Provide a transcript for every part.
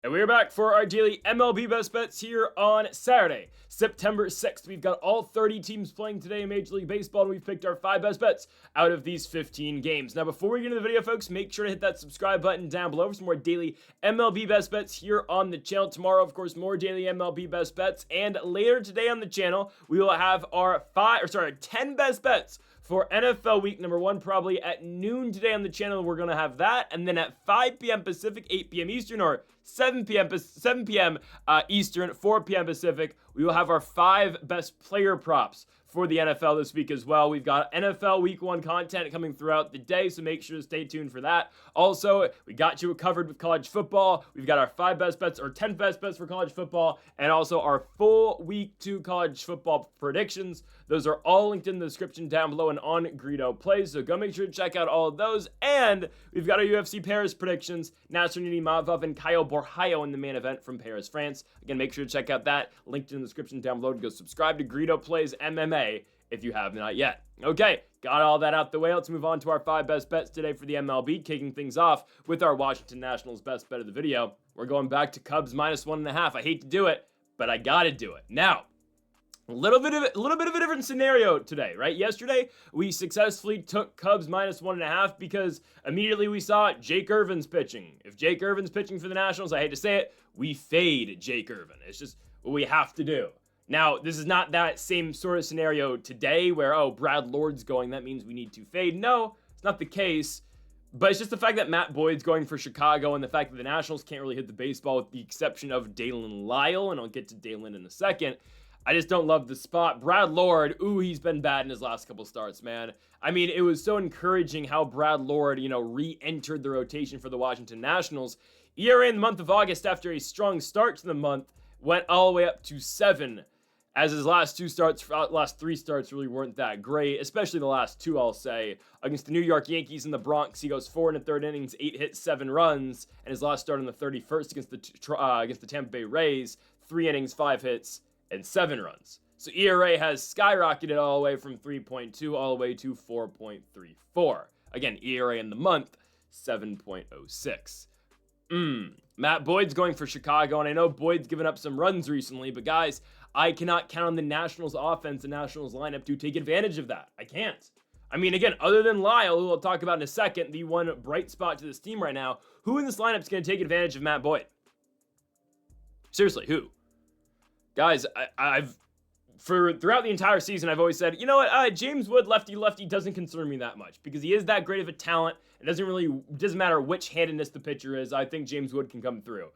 And we're back for our daily MLB Best Bets here on Saturday, September 6th. We've got all 30 teams playing today in Major League Baseball, and we've picked our 5 best bets out of these 15 games. Now, before we get into the video, folks, make sure to hit that subscribe button down below for some more daily MLB Best Bets here on the channel. Tomorrow, of course, more daily MLB Best Bets, and later today on the channel, we will have our 10 best bets for NFL Week number 1, probably at noon today on the channel. We're going to have that. And then at 5 p.m. Pacific, 8 p.m. Eastern, or 7 p.m. Eastern, 4 p.m. Pacific, we will have our 5 best player props for the NFL this week as well. We've got NFL Week 1 content coming throughout the day, so make sure to stay tuned for that. Also, we got you covered with college football. We've got our 5 best bets, or 10 best bets for college football, and also our full Week 2 college football predictions. Those are all linked in the description down below and on Greedo Plays, so go make sure to check out all of those. And we've got our UFC Paris predictions, Nasser Nurmagomedov and Caio Borralho in the main event from Paris, France. Again, make sure to check out that, linked in the description down below. To go subscribe to Greedo Plays MMA if you have not yet. Okay, got all that out the way. Let's move on to our 5 best bets today for the MLB, kicking things off with our Washington Nationals best bet of the video. We're going back to Cubs minus 1.5. I hate to do it, but I gotta do it. Now, a little bit of a different scenario today, right? Yesterday, we successfully took Cubs minus 1.5 because immediately we saw Jake Irvin's pitching. If Jake Irvin's pitching for the Nationals, I hate to say it, we fade Jake Irvin. It's just what we have to do. Now, this is not that same sort of scenario today where, oh, Brad Lord's going, that means we need to fade. No, it's not the case. But it's just the fact that Matt Boyd's going for Chicago and the fact that the Nationals can't really hit the baseball with the exception of Dalen Lyle, and I'll get to Dalen in a second. I just don't love the spot. Brad Lord, he's been bad in his last couple starts, man. I mean, it was so encouraging how Brad Lord, re-entered the rotation for the Washington Nationals. ERA in the month of August after a strong start to the month went all the way up to 7. As his last 3 starts really weren't that great, especially the last 2, I'll say. Against the New York Yankees and the Bronx, he goes 4 1/3 innings, 8 hits, 7 runs, and his last start on the 31st against the Tampa Bay Rays, 3 innings, 5 hits, and 7 runs. So ERA has skyrocketed all the way from 3.2 all the way to 4.34. Again, ERA in the month, 7.06. Matt Boyd's going for Chicago, and I know Boyd's given up some runs recently, but guys, I cannot count on the Nationals offense, the Nationals lineup to take advantage of that. I can't. I mean, again, other than Lyle, who we'll talk about in a second, the one bright spot to this team right now, who in this lineup is going to take advantage of Matt Boyd? Seriously, who? Guys, throughout the entire season, I've always said, you know what, James Wood, lefty, doesn't concern me that much because he is that great of a talent. It doesn't matter which handedness the pitcher is. I think James Wood can come through.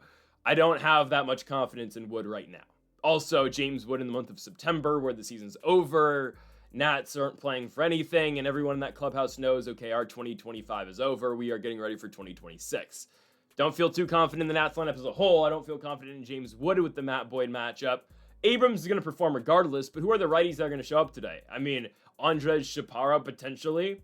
I don't have that much confidence in Wood right now. Also, James Wood in the month of September, where the season's over, Nats aren't playing for anything, and everyone in that clubhouse knows, okay, our 2025 is over. We are getting ready for 2026. Don't feel too confident in the Nats lineup as a whole. I don't feel confident in James Wood with the Matt Boyd matchup. Abrams is going to perform regardless, but who are the righties that are going to show up today? I mean, Andres Chaparro potentially.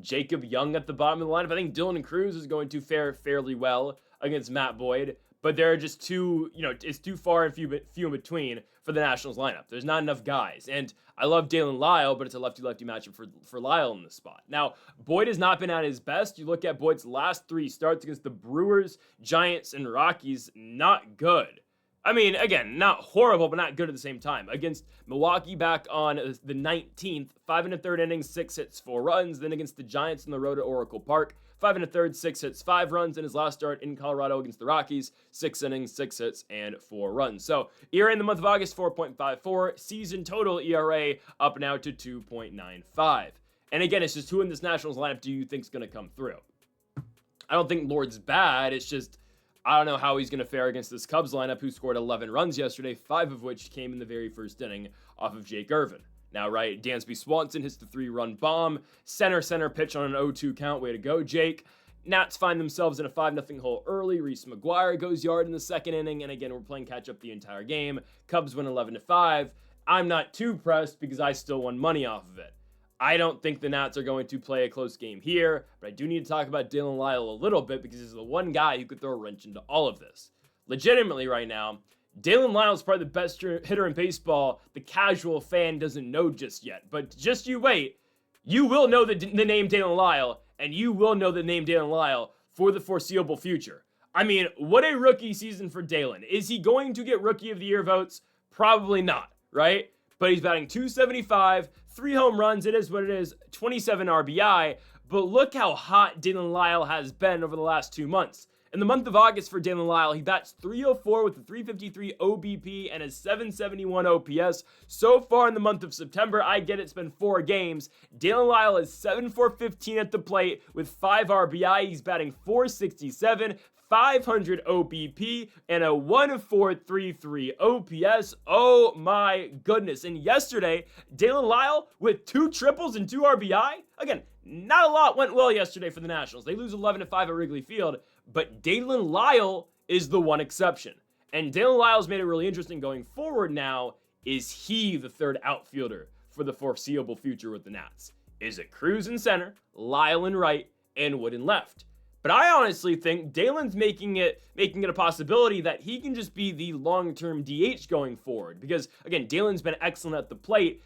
Jacob Young at the bottom of the lineup. I think Dylan Cruz is going to fare fairly well against Matt Boyd, but there are just it's too far and few in between for the Nationals lineup. There's not enough guys, and I love Dalen Lyle, but it's a lefty-lefty matchup for Lyle in this spot. Now, Boyd has not been at his best. You look at Boyd's last 3 starts against the Brewers, Giants, and Rockies, not good. I mean, again, not horrible, but not good at the same time. Against Milwaukee back on the 19th, 5 1/3 innings, 6 hits, 4 runs. Then against the Giants on the road at Oracle Park, 5 1/3, 6 hits, 5 runs. And his last start in Colorado against the Rockies, 6 innings, 6 hits, and 4 runs. So ERA in the month of August, 4.54. Season total ERA up now to 2.95. And again, it's just who in this Nationals lineup do you think is going to come through? I don't think Lord's bad. It's just I don't know how he's going to fare against this Cubs lineup who scored 11 runs yesterday, 5 of which came in the very first inning off of Jake Irvin. Now, right, Dansby Swanson hits the 3-run bomb. Center pitch on an 0-2 count. Way to go, Jake. Nats find themselves in a 5-0 hole early. Reese McGuire goes yard in the second inning. And again, we're playing catch-up the entire game. Cubs win 11-5. I'm not too pressed because I still won money off of it. I don't think the Nats are going to play a close game here, but I do need to talk about Dalen Lyle a little bit because he's the one guy who could throw a wrench into all of this. Legitimately right now, Dalen Lyle is probably the best hitter in baseball. The casual fan doesn't know just yet, but just you wait. You will know the name Dalen Lyle, and you will know the name Dalen Lyle for the foreseeable future. I mean, what a rookie season for Dalen. Is he going to get Rookie of the Year votes? Probably not, right? But he's batting .275, 3 home runs, it is what it is, 27 RBI. But look how hot Dalen Lyle has been over the last 2 months. In the month of August for Dalen Lyle, he bats .304 with a .353 OBP and a .771 OPS. So far in the month of September, I get it's been 4 games. Dalen Lyle is 7-for-15 at the plate with 5 RBI. He's batting .467, 500 OBP, and a 1.433 OPS. Oh my goodness. And yesterday, Dalen Lyle with 2 triples and 2 RBI. Again, not a lot went well yesterday for the Nationals. They lose 11-5 at Wrigley Field, but Dalen Lyle is the one exception. And Dalen Lyle's made it really interesting going forward now. Is he the third outfielder for the foreseeable future with the Nats? Is it Cruz in center, Lyle in right, and Wood in left? But I honestly think Dalen's making it a possibility that he can just be the long-term DH going forward. Because, again, Dalen's been excellent at the plate.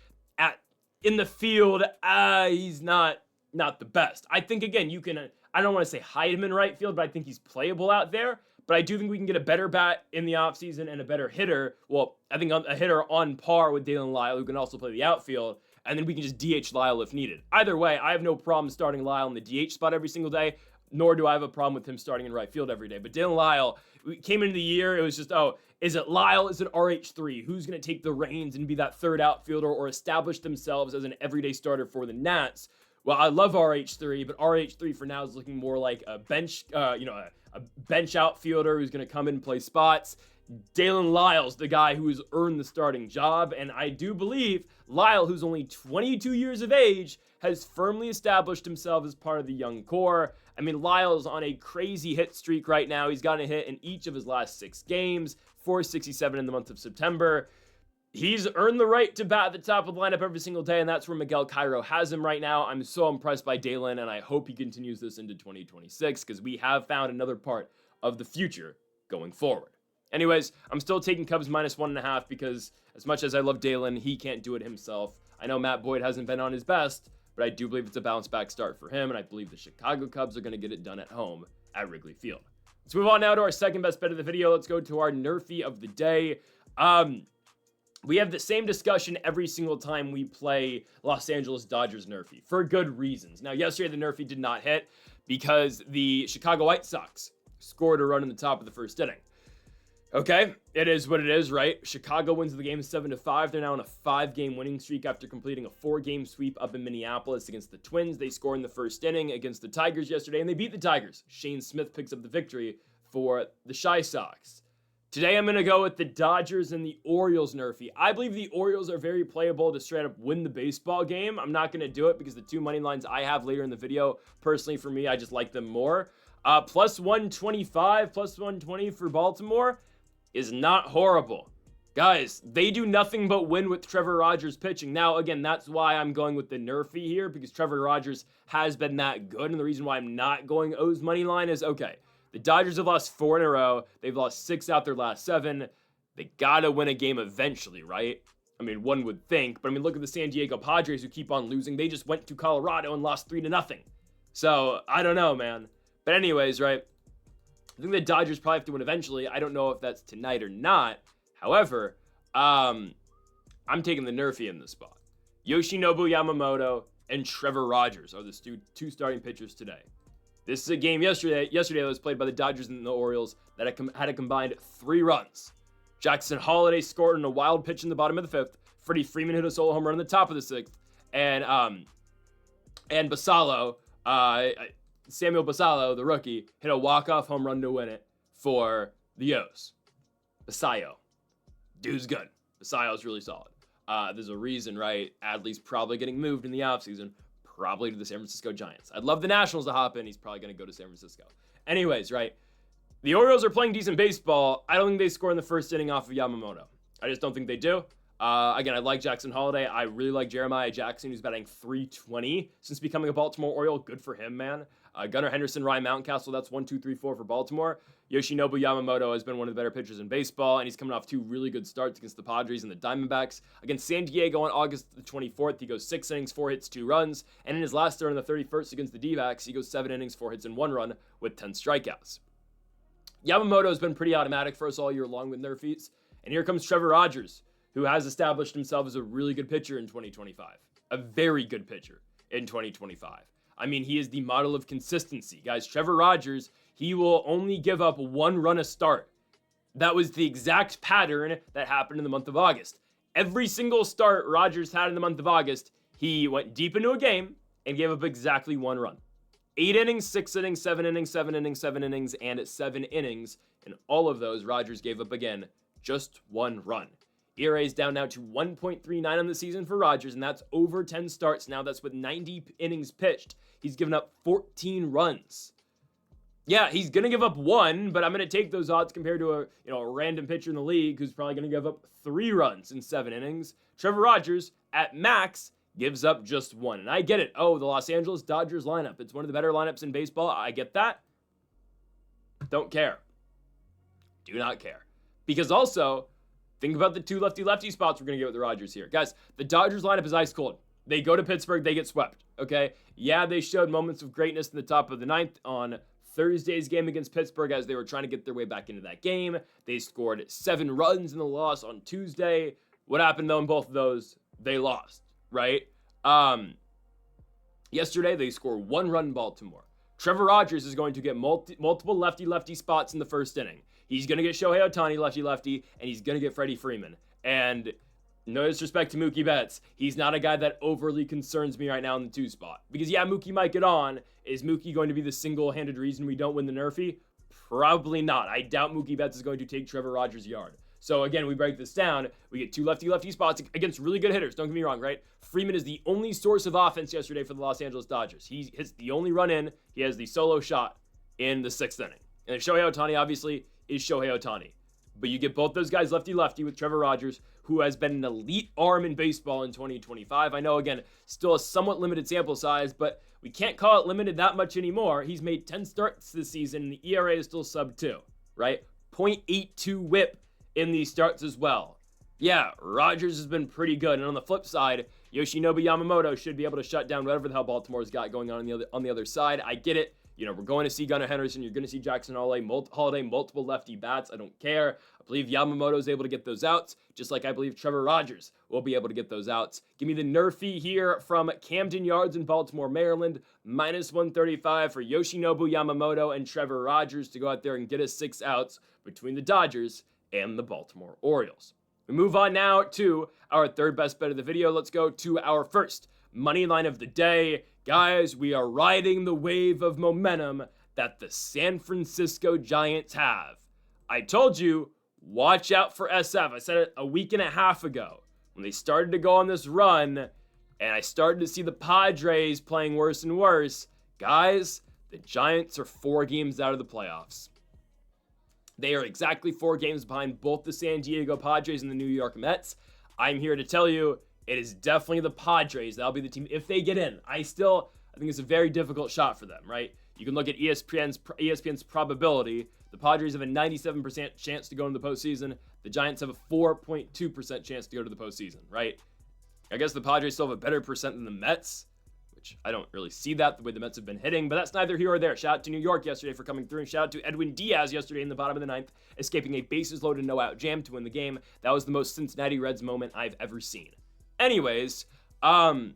In the field, he's not the best. I think, again, you can, I don't want to say hide him in right field, but I think he's playable out there. But I do think we can get a better bat in the offseason and a better hitter. Well, I think a hitter on par with Dalen Lyle who can also play the outfield. And then we can just DH Lyle if needed. Either way, I have no problem starting Lyle in the DH spot every single day, nor do I have a problem with him starting in right field every day. But Dalen Lyle, we came into the year, it was just, is it Lyle? Is it RH3? Who's going to take the reins and be that third outfielder or establish themselves as an everyday starter for the Nats? Well, I love RH3, but RH3 for now is looking more like a bench, a bench outfielder who's going to come in and play spots. Dalen Lyle's the guy who has earned the starting job, and I do believe Lyle, who's only 22 years of age, has firmly established himself as part of the young core. I mean, Lyle's on a crazy hit streak right now. He's gotten a hit in each of his last 6 games, 467 in the month of September. He's earned the right to bat at the top of the lineup every single day, and that's where Miguel Cairo has him right now. I'm so impressed by Dalen, and I hope he continues this into 2026 because we have found another part of the future going forward. Anyways, I'm still taking Cubs -1.5 because as much as I love Dalen, he can't do it himself. I know Matt Boyd hasn't been on his best, but I do believe it's a bounce-back start for him, and I believe the Chicago Cubs are going to get it done at home at Wrigley Field. Let's move on now to our second best bet of the video. Let's go to our Nerfy of the day. We have the same discussion every single time we play Los Angeles Dodgers Nerfy, for good reasons. Now, yesterday the Nerfy did not hit because the Chicago White Sox scored a run in the top of the first inning. Okay, it is what it is, right? Chicago wins the game 7-5. They're now on a 5-game winning streak after completing a 4-game sweep up in Minneapolis against the Twins. They scored in the first inning against the Tigers yesterday, and they beat the Tigers. Shane Smith picks up the victory for the Chi Sox. Today, I'm going to go with the Dodgers and the Orioles Nerfy. I believe the Orioles are very playable to straight up win the baseball game. I'm not going to do it because the 2 money lines I have later in the video, personally for me, I just like them more. +125, +120 for Baltimore is not horrible. Guys, they do nothing but win with Trevor Rogers pitching. Now, again, that's why I'm going with the Nerfy here, because Trevor Rogers has been that good, and the reason why I'm not going O's money line is, okay, the Dodgers have lost 4 in a row. They've lost 6 out their last 7. They gotta win a game eventually, right? I mean, one would think, but I mean, look at the San Diego Padres who keep on losing. They just went to Colorado and lost 3-0. So, I don't know, man. But anyways, right? I think the Dodgers probably have to win eventually. I don't know if that's tonight or not. However, I'm taking the Nerfy in this spot. Yoshinobu Yamamoto and Trevor Rogers are the 2 starting pitchers today. This is a game yesterday that was played by the Dodgers and the Orioles that had a combined 3 runs. Jackson Holliday scored on a wild pitch in the bottom of the 5th. Freddie Freeman hit a solo home run in the top of the 6th. And Basallo, Samuel Basallo, the rookie, hit a walk-off home run to win it for the O's. Basallo. Dude's good. Basallo's really solid. There's a reason, right? Adley's probably getting moved in the offseason. Probably to the San Francisco Giants. I'd love the Nationals to hop in. He's probably going to go to San Francisco. Anyways, right? The Orioles are playing decent baseball. I don't think they score in the first inning off of Yamamoto. I just don't think they do. Again, I like Jackson Holliday. I really like Jeremiah Jackson, who's batting .320 since becoming a Baltimore Oriole. Good for him, man. Gunnar Henderson, Ryan Mountcastle, that's 1, 2, 3, 4 for Baltimore. Yoshinobu Yamamoto has been one of the better pitchers in baseball, and he's coming off 2 really good starts against the Padres and the Diamondbacks. Against San Diego on August the 24th, he goes 6 innings, 4 hits, 2 runs. And in his last start on the 31st against the D-backs, he goes 7 innings, 4 hits, and 1 run with 10 strikeouts. Yamamoto has been pretty automatic for us all year long with Nerf feats. And here comes Trevor Rogers, who has established himself as a really good pitcher in 2025. A very good pitcher in 2025. I mean, he is the model of consistency. Guys, Trevor Rogers, he will only give up 1 run a start. That was the exact pattern that happened in the month of August. Every single start Rogers had in the month of August, he went deep into a game and gave up exactly 1 run. 8 innings, 6 innings, 7 innings, 7 innings, 7 innings, and 7 innings. In all of those, Rogers gave up, again, just 1 run. ERA is down now to 1.39 on the season for Rogers, and that's over 10 starts now. That's with 90 innings pitched. He's given up 14 runs. Yeah, he's going to give up 1, but I'm going to take those odds compared to a random pitcher in the league who's probably going to give up 3 runs in 7 innings. Trevor Rogers, at max, gives up just 1. And I get it. Oh, the Los Angeles Dodgers lineup. It's one of the better lineups in baseball. I get that. Don't care. Do not care. Because also, think about the 2 lefty-lefty spots we're going to get with the Rogers here. Guys, the Dodgers lineup is ice cold. They go to Pittsburgh, they get swept. Okay? Yeah, they showed moments of greatness in the top of the 9th on Thursday's game against Pittsburgh as they were trying to get their way back into that game. They scored 7 runs in the loss on Tuesday. What happened, though, in both of those? They lost. Right? Yesterday, they score 1 run in Baltimore. Trevor Rogers is going to get multiple lefty-lefty spots in the first inning. He's going to get Shohei Ohtani, lefty-lefty, and he's going to get Freddie Freeman. And no disrespect to Mookie Betts, he's not a guy that overly concerns me right now in the 2 spot. Because, yeah, Mookie might get on. Is Mookie going to be the single-handed reason we don't win the Nerfie? Probably not. I doubt Mookie Betts is going to take Trevor Rogers' yard. So, again, we break this down. We get 2 lefty-lefty spots against really good hitters. Don't get me wrong, right? Freeman is the only source of offense yesterday for the Los Angeles Dodgers. He hits the only run in. He has the solo shot in the 6th inning. And Shohei Ohtani, obviously, is Shohei Ohtani. But you get both those guys lefty-lefty with Trevor Rogers, who has been an elite arm in baseball in 2025. I know, again, still a somewhat limited sample size, but we can't call it limited that much anymore. He's made 10 starts this season, and the ERA is still sub 2, right? 0.82 whip in these starts as well. Yeah, Rogers has been pretty good. And on the flip side, Yoshinobu Yamamoto should be able to shut down whatever the hell Baltimore's got going on the other side. I get it. We're going to see Gunnar Henderson. You're going to see Jackson Holiday, multiple lefty bats. I don't care. I believe Yamamoto's able to get those outs, just like I believe Trevor Rogers will be able to get those outs. Give me the Nerfie here from Camden Yards in Baltimore, Maryland. -135 for Yoshinobu Yamamoto and Trevor Rogers to go out there and get us 6 outs between the Dodgers and the Baltimore Orioles. We move on now to our 3rd best bet of the video. Let's go to our first money line of the day. Guys, we are riding the wave of momentum that the San Francisco Giants have. I told you, watch out for SF. I said it a week and a half ago when they started to go on this run and I started to see the Padres playing worse and worse. Guys, the Giants are 4 games out of the playoffs. They are exactly 4 games behind both the San Diego Padres and the New York Mets. I'm here to tell you, it is definitely the Padres. That'll be the team if they get in. I think it's a very difficult shot for them, right? You can look at ESPN's probability. The Padres have a 97% chance to go into the postseason. The Giants have a 4.2% chance to go to the postseason, right? I guess the Padres still have a better percent than the Mets, which I don't really see that the way the Mets have been hitting, but that's neither here or there. Shout out to New York yesterday for coming through, and shout out to Edwin Diaz yesterday in the bottom of the 9th, escaping a bases-loaded no-out jam to win the game. That was the most Cincinnati Reds moment I've ever seen. Anyways, I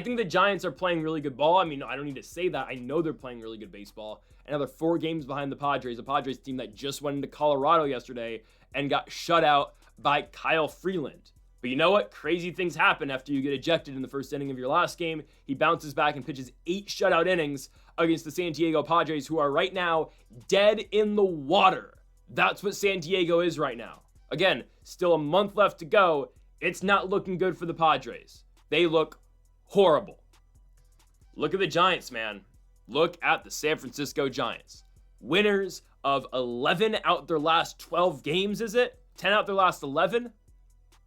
think the Giants are playing really good ball. I mean, I don't need to say that. I know they're playing really good baseball. Another 4 games behind the Padres. The Padres team that just went into Colorado yesterday and got shut out by Kyle Freeland. But you know what? Crazy things happen after you get ejected in the first inning of your last game. He bounces back and pitches 8 shutout innings against the San Diego Padres, who are right now dead in the water. That's what San Diego is right now. Again, still a month left to go. It's not looking good for the Padres. They look horrible. Look at the Giants, man. Look at the San Francisco Giants. Winners of 11 out their last 12 games, is it? 10 out their last 11?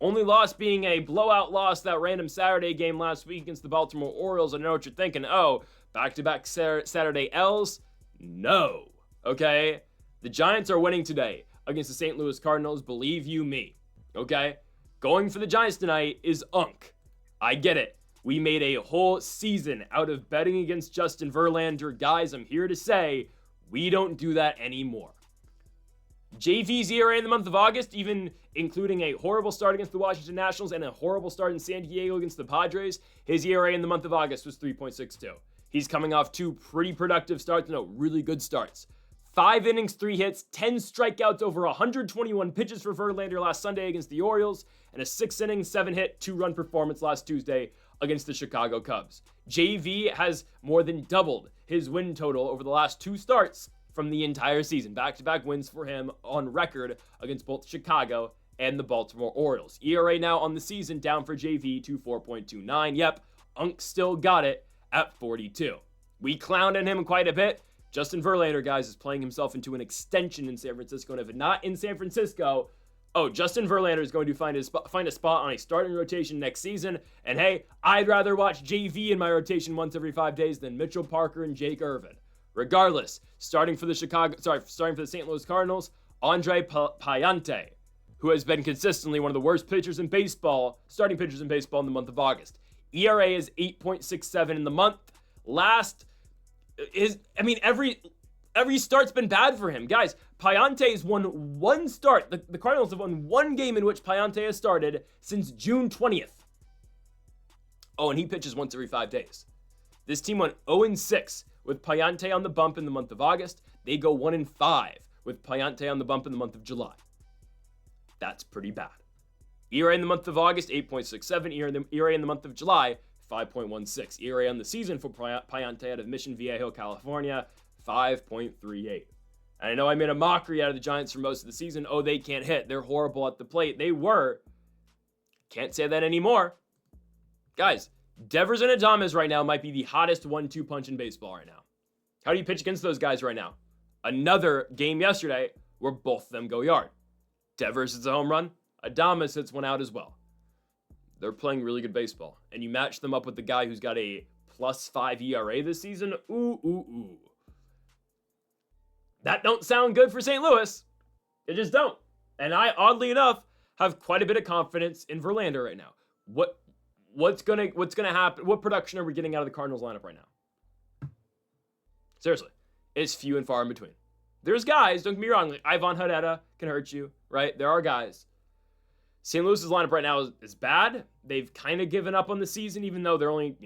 Only loss being a blowout loss, that random Saturday game last week against the Baltimore Orioles. I know what you're thinking. Oh, back-to-back Saturday L's? No. Okay? The Giants are winning today against the St. Louis Cardinals, believe you me. Okay? Going for the Giants tonight is unk. I get it. We made a whole season out of betting against Justin Verlander. Guys, I'm here to say, We don't do that anymore. JV's ERA in the month of August, even including a horrible start against the Washington Nationals and a horrible start in San Diego against the Padres, his ERA in the month of August was 3.62. He's coming off 2 pretty productive starts, really good starts. 5 innings, 3 hits, 10 strikeouts over 121 pitches for Verlander last Sunday against the Orioles, and a 6 inning, 7 hit, 2-run performance last Tuesday against the Chicago Cubs. JV has more than doubled his win total over the last 2 starts from the entire season. Back-to-back wins for him on record against both Chicago and the Baltimore Orioles. ERA now on the season down for JV to 4.29. Yep, Unk still got it at 42. We clowned on him quite a bit. Justin Verlander, guys, is playing himself into an extension in San Francisco, and if not in San Francisco, Justin Verlander is going to find a spot on a starting rotation next season. And hey, I'd rather watch JV in my rotation once every 5 days than Mitchell Parker and Jake Irvin. Regardless, starting for the St. Louis Cardinals, Andre Payante, who has been consistently one of the worst pitchers in baseball, starting pitchers in baseball in the month of August. ERA is 8.67 in the month. Every start's been bad for him. Guys, Payante has won 1 start. The Cardinals have won 1 game in which Payante has started since June 20th. And he pitches once every 5 days. This team went 0-6 with Payante on the bump in the month of August. They go 1-5 with Payante on the bump in the month of July. That's pretty bad. ERA in the month of August, 8.67. ERA in the month of July, 5.16. ERA on the season for Payante out of Mission Viejo, California, 5.38. And I know I made a mockery out of the Giants for most of the season. They can't hit. They're horrible at the plate. They were. Can't say that anymore. Guys, Devers and Adames right now might be the hottest 1-2 punch in baseball right now. How do you pitch against those guys right now? Another game yesterday where both of them go yard. Devers hits a home run. Adames hits one out as well. They're playing really good baseball. And you match them up with the guy who's got a +5 ERA this season. Ooh. That don't sound good for St. Louis. It just don't. And I, oddly enough, have quite a bit of confidence in Verlander right now. What's gonna happen? What production are we getting out of the Cardinals lineup right now? Seriously, it's few and far in between. There's guys, don't get me wrong, like Ivan Herrera can hurt you, right? There are guys. St. Louis's lineup right now is bad. They've kind of given up on the season, even though they're only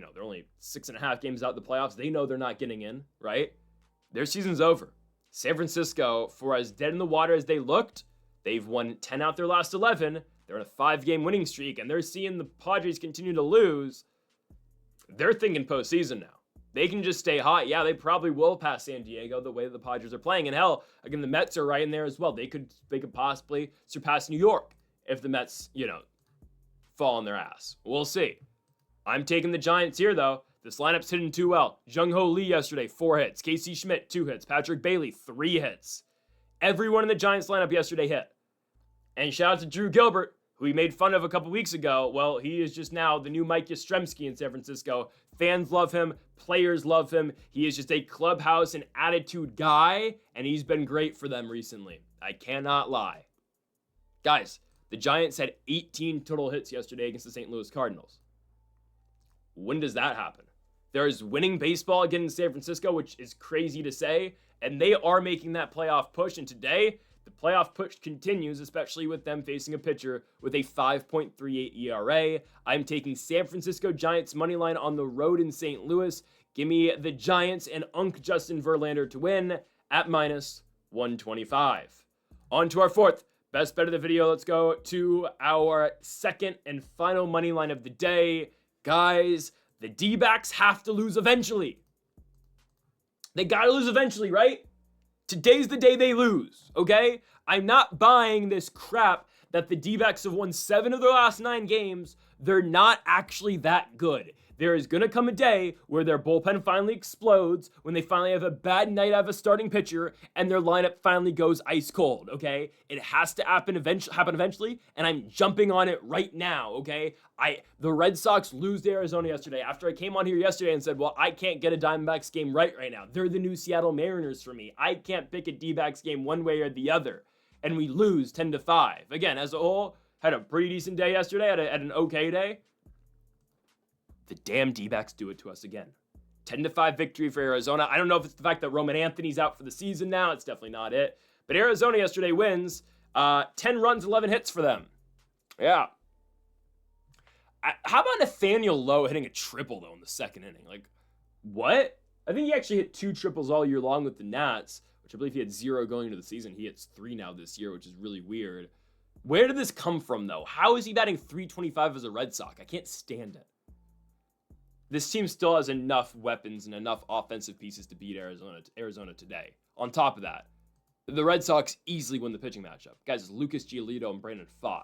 6.5 games out of the playoffs. They know they're not getting in, right? Their season's over. San Francisco, for as dead in the water as they looked, they've won 10 out their last 11. They're on a 5-game winning streak, and they're seeing the Padres continue to lose. They're thinking postseason now. They can just stay hot. Yeah, they probably will pass San Diego the way that the Padres are playing. And hell, again, the Mets are right in there as well. They could possibly surpass New York if the Mets, fall on their ass. We'll see. I'm taking the Giants here, though. This lineup's hitting too well. Jung-Ho Lee yesterday, 4 hits. Casey Schmidt, 2 hits. Patrick Bailey, 3 hits. Everyone in the Giants lineup yesterday hit. And shout out to Drew Gilbert, who we made fun of a couple weeks ago. Well, he is just now the new Mike Yastrzemski in San Francisco. Fans love him. Players love him. He is just a clubhouse and attitude guy, and he's been great for them recently. I cannot lie. Guys, the Giants had 18 total hits yesterday against the St. Louis Cardinals. When does that happen? There's winning baseball again in San Francisco, which is crazy to say, and they are making that playoff push, and today, the playoff push continues, especially with them facing a pitcher with a 5.38 ERA. I'm taking San Francisco Giants money line on the road in St. Louis. Give me the Giants and Unk Justin Verlander to win at -125. On to our 4th best bet of the video. Let's go to our 2nd and final money line of the day. Guys, the D-backs have to lose eventually. They gotta lose eventually, right? Today's the day they lose, okay? I'm not buying this crap that the D-backs have won 7 of their last 9 games. They're not actually that good. There is going to come a day where their bullpen finally explodes, when they finally have a bad night out of a starting pitcher, and their lineup finally goes ice cold, okay? It has to happen eventually, and I'm jumping on it right now, okay? The Red Sox lose to Arizona yesterday after I came on here yesterday and said, well, I can't get a Diamondbacks game right now. They're the new Seattle Mariners for me. I can't pick a D-backs game one way or the other. And we lose 10-5. Again, as a whole, had a pretty decent day yesterday, had an okay day. The damn D-backs do it to us again. 10-5 victory for Arizona. I don't know if it's the fact that Roman Anthony's out for the season now. It's definitely not it. But Arizona yesterday wins. 10 runs, 11 hits for them. Yeah. How about Nathaniel Lowe hitting a triple, though, in the second inning? Like, what? I think he actually hit 2 triples all year long with the Nats, which I believe he had 0 going into the season. He hits 3 now this year, which is really weird. Where did this come from, though? How is he batting .325 as a Red Sox? I can't stand it. This team still has enough weapons and enough offensive pieces to beat Arizona today. On top of that, the Red Sox easily win the pitching matchup. Guys, it's Lucas Giolito and Brandon Pfaadt.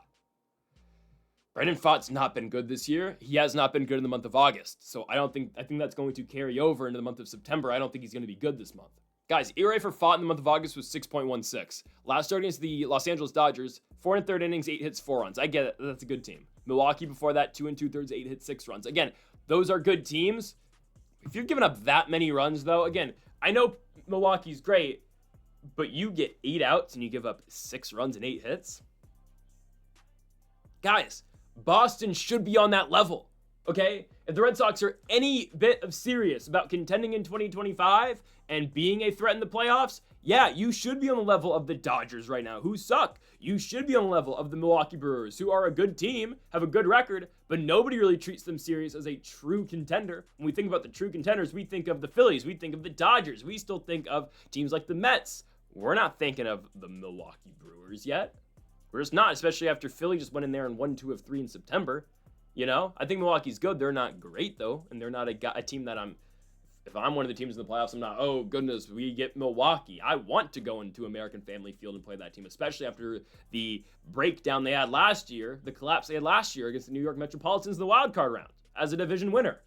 Brandon Pfaadt's not been good this year. He has not been good in the month of August. So I think that's going to carry over into the month of September. I don't think he's going to be good this month. Guys, ERA for Pfaadt in the month of August was 6.16. Last start against the Los Angeles Dodgers, 4 1/3 innings, 8 hits, 4 runs. I get it. That's a good team. Milwaukee before that, 2 2/3, 8 hits, 6 runs. Again, those are good teams. If you're giving up that many runs, though, again, I know Milwaukee's great, but you get 8 outs and you give up 6 runs and 8 hits? Guys, Boston should be on that level, okay? If the Red Sox are any bit of serious about contending in 2025 and being a threat in the playoffs, yeah, you should be on the level of the Dodgers right now, who suck. You should be on the level of the Milwaukee Brewers, who are a good team, have a good record, but nobody really treats them serious as a true contender. When we think about the true contenders, we think of the Phillies, we think of the Dodgers, we still think of teams like the Mets. We're not thinking of the Milwaukee Brewers yet. We're just not, especially after Philly just went in there and won 2 of 3 in September. You know, I think Milwaukee's good. They're not great, though, and they're not a team that if I'm one of the teams in the playoffs, I'm not, oh, goodness, we get Milwaukee. I want to go into American Family Field and play that team, especially after the breakdown they had last year, the collapse they had last year against the New York Metropolitans in the wild card round as a division winner.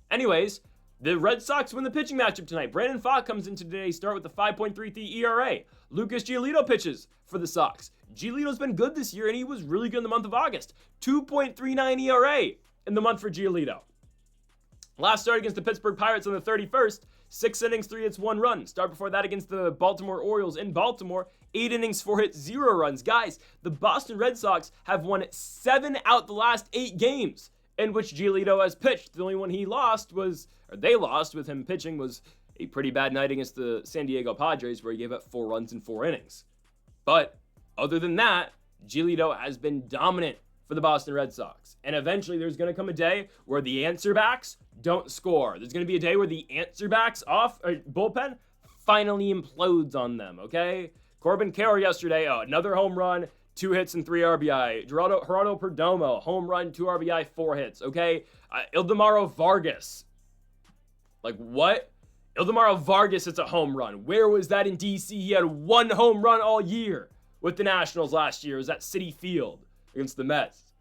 Anyways, the Red Sox win the pitching matchup tonight. Brandon Pfaadt comes into today's start with a 5.33 ERA. Lucas Giolito pitches for the Sox. Giolito's been good this year, and he was really good in the month of August. 2.39 ERA in the month for Giolito. Last start against the Pittsburgh Pirates on the 31st, 6 innings, 3 hits, 1 run. Start before that against the Baltimore Orioles in Baltimore, 8 innings, 4 hits, 0 runs. Guys, the Boston Red Sox have won 7 out the last 8 games in which Giolito has pitched. The only one they lost with him pitching was a pretty bad night against the San Diego Padres where he gave up 4 runs in 4 innings. But other than that, Giolito has been dominant for the Boston Red Sox. And eventually there's going to come a day where the answer backs don't score. There's going to be a day where the answer backs bullpen finally implodes on them, okay? Corbin Carroll yesterday, another home run, 2 hits and 3 RBI. Gerardo Perdomo, home run, 2 RBI, 4 hits, okay? Ildemaro Vargas. Like, what? Ildemaro Vargas hits a home run. Where was that in D.C.? He had 1 home run all year with the Nationals last year. It was at Citi Field against the Mets.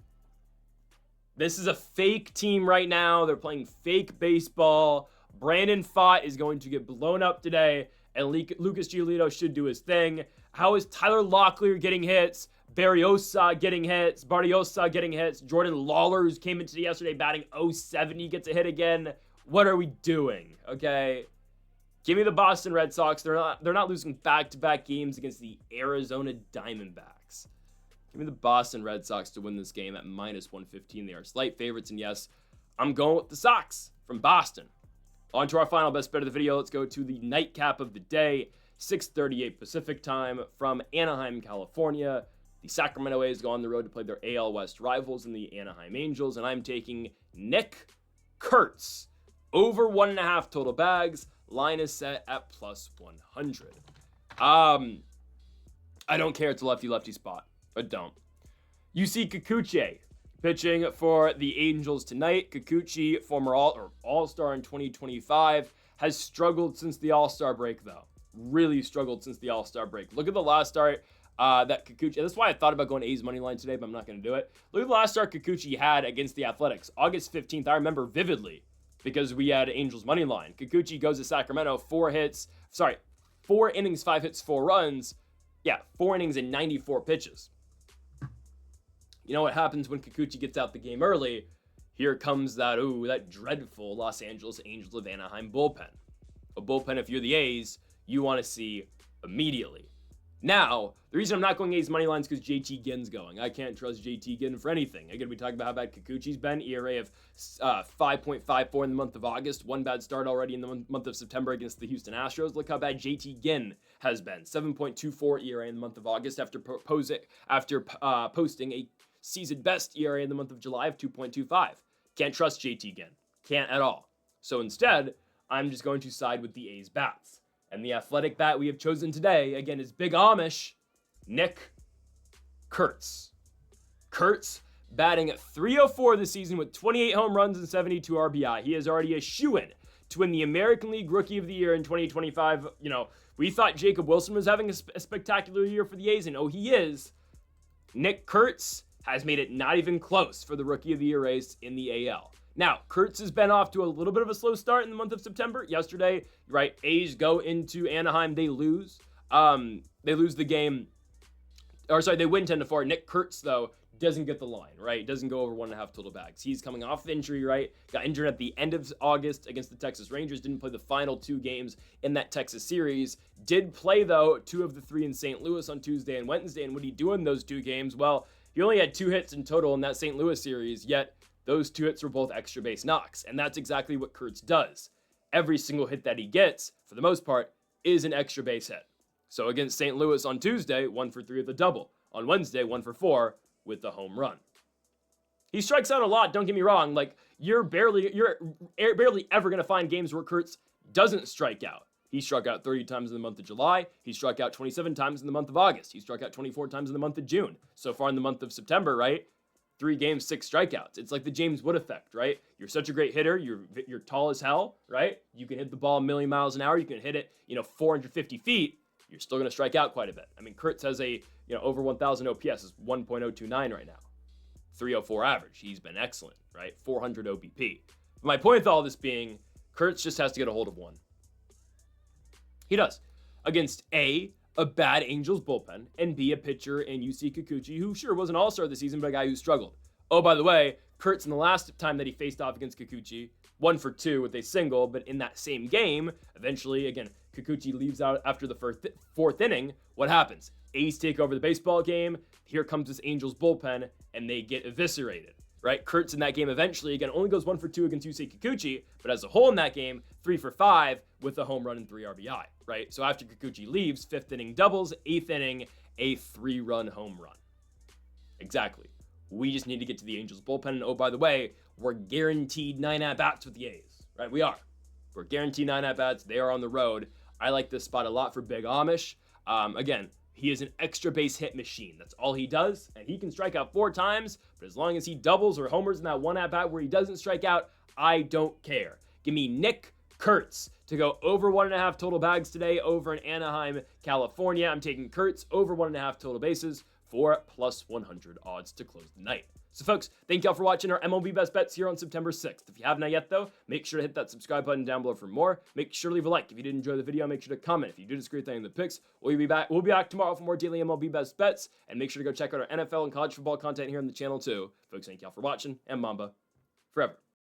This is a fake team right now. They're playing fake baseball. Brandon Pfaadt is going to get blown up today, and Lucas Giolito should do his thing. How is Tyler Locklear getting hits? Barriosa getting hits? Barriosa getting hits? Jordan Lawler, who came into yesterday batting .070, gets a hit again. What are we doing? Okay, give me the Boston Red Sox. They're not losing back-to-back games against the Arizona Diamondbacks. Give me the Boston Red Sox to win this game at -115. They are slight favorites, and yes, I'm going with the Sox from Boston. On to our final best bet of the video. Let's go to the nightcap of the day, 6:38 Pacific time from Anaheim, California. The Sacramento A's go on the road to play their AL West rivals in the Anaheim Angels, and I'm taking Nick Kurtz over 1.5 total bags. Line is set at +100. I don't care. It's a lefty-lefty spot. I don't. Yusei Kikuchi pitching for the Angels tonight. Kikuchi, former All-Star in 2025, has struggled since the All-Star break, though. Really struggled since the All-Star break. Look at the last start that Kikuchi... That's why I thought about going A's money line today, but I'm not going to do it. Look at the last start Kikuchi had against the Athletics. August 15th, I remember vividly because we had Angels money line. Kikuchi goes to Sacramento, 4 innings, 5 hits, 4 runs. Yeah, 4 innings and 94 pitches. You know what happens when Kikuchi gets out the game early? Here comes that dreadful Los Angeles Angels of Anaheim bullpen. A bullpen, if you're the A's, you want to see immediately. Now, the reason I'm not going A's money line is because JT Ginn's going. I can't trust JT Ginn for anything. Again, we talked about how bad Kikuchi's been. ERA of 5.54 in the month of August. One bad start already in the month of September against the Houston Astros. Look how bad JT Ginn has been. 7.24 ERA in the month of August after posting a season best ERA in the month of July of 2.25. Can't trust JT Ginn. Can't at all. So instead, I'm just going to side with the A's bats. And the athletic bat we have chosen today, again, is Big Amish, Nick Kurtz. Kurtz batting at .304 this season with 28 home runs and 72 RBI. He is already a shoo-in to win the American League Rookie of the Year in 2025. We thought Jacob Wilson was having a spectacular year for the A's, and he is. Nick Kurtz has made it not even close for the Rookie of the Year race in the AL. Now, Kurtz has been off to a little bit of a slow start in the month of September. Yesterday, right, A's go into Anaheim. They lose. They lose the game. They win 10-4. Nick Kurtz, though, doesn't get the line, right? Doesn't go over 1.5 total bags. He's coming off injury, right? Got injured at the end of August against the Texas Rangers. Didn't play the final 2 games in that Texas series. Did play, though, 2 of the 3 in St. Louis on Tuesday and Wednesday. And what did he do in those 2 games? Well, he only had 2 hits in total in that St. Louis series, yet those 2 hits were both extra base knocks, and that's exactly what Kurtz does. Every single hit that he gets, for the most part, is an extra base hit. So against St. Louis on Tuesday, 1 for 3 with a double. On Wednesday, 1 for 4 with the home run. He strikes out a lot, don't get me wrong. Like, you're barely ever going to find games where Kurtz doesn't strike out. He struck out 30 times in the month of July. He struck out 27 times in the month of August. He struck out 24 times in the month of June. So far in the month of September, right? 3 games, 6 strikeouts. It's like the James Wood effect, right? You're such a great hitter. You're tall as hell, right? You can hit the ball a million miles an hour. You can hit it, 450 feet. You're still going to strike out quite a bit. I mean, Kurtz has a, over 1,000 OPS is 1.029 right now. 304 average. He's been excellent, right? 400 OBP. My point with all this being, Kurtz just has to get a hold of one. He does. Against A bad Angels bullpen, and B, a pitcher in UC Kikuchi, who sure was an all-star this season, but a guy who struggled. Oh, by the way, Kurtz, in the last time that he faced off against Kikuchi, 1 for 2 with a single, but in that same game, eventually, again, Kikuchi leaves out after the fourth inning. What happens? A's take over the baseball game. Here comes this Angels bullpen, and they get eviscerated. Right? Kurtz in that game eventually, again, only goes 1 for 2 against Yusei Kikuchi, but as a whole in that game, 3 for 5 with a home run and 3 RBI, right? So after Kikuchi leaves, 5th inning doubles, 8th inning, a 3-run home run. Exactly. We just need to get to the Angels bullpen, and oh, by the way, we're guaranteed 9 at-bats with the A's, right? We are. We're guaranteed 9 at-bats. They are on the road. I like this spot a lot for Big Amish. Again, he is an extra base hit machine. That's all he does, and he can strike out 4 times, but as long as he doubles or homers in that 1 at-bat where he doesn't strike out, I don't care. Give me Nick Kurtz to go over 1.5 total bags today over in Anaheim, California. I'm taking Kurtz over 1.5 total bases for +100 odds to close the night. So folks, thank y'all for watching our MLB Best Bets here on September 6th. If you have not yet though, make sure to hit that subscribe button down below for more. Make sure to leave a like. If you did enjoy the video, make sure to comment. If you did disagree with any of the picks, we'll be back tomorrow for more daily MLB Best Bets. And make sure to go check out our NFL and college football content here on the channel too. Folks, thank y'all for watching, and Mamba forever.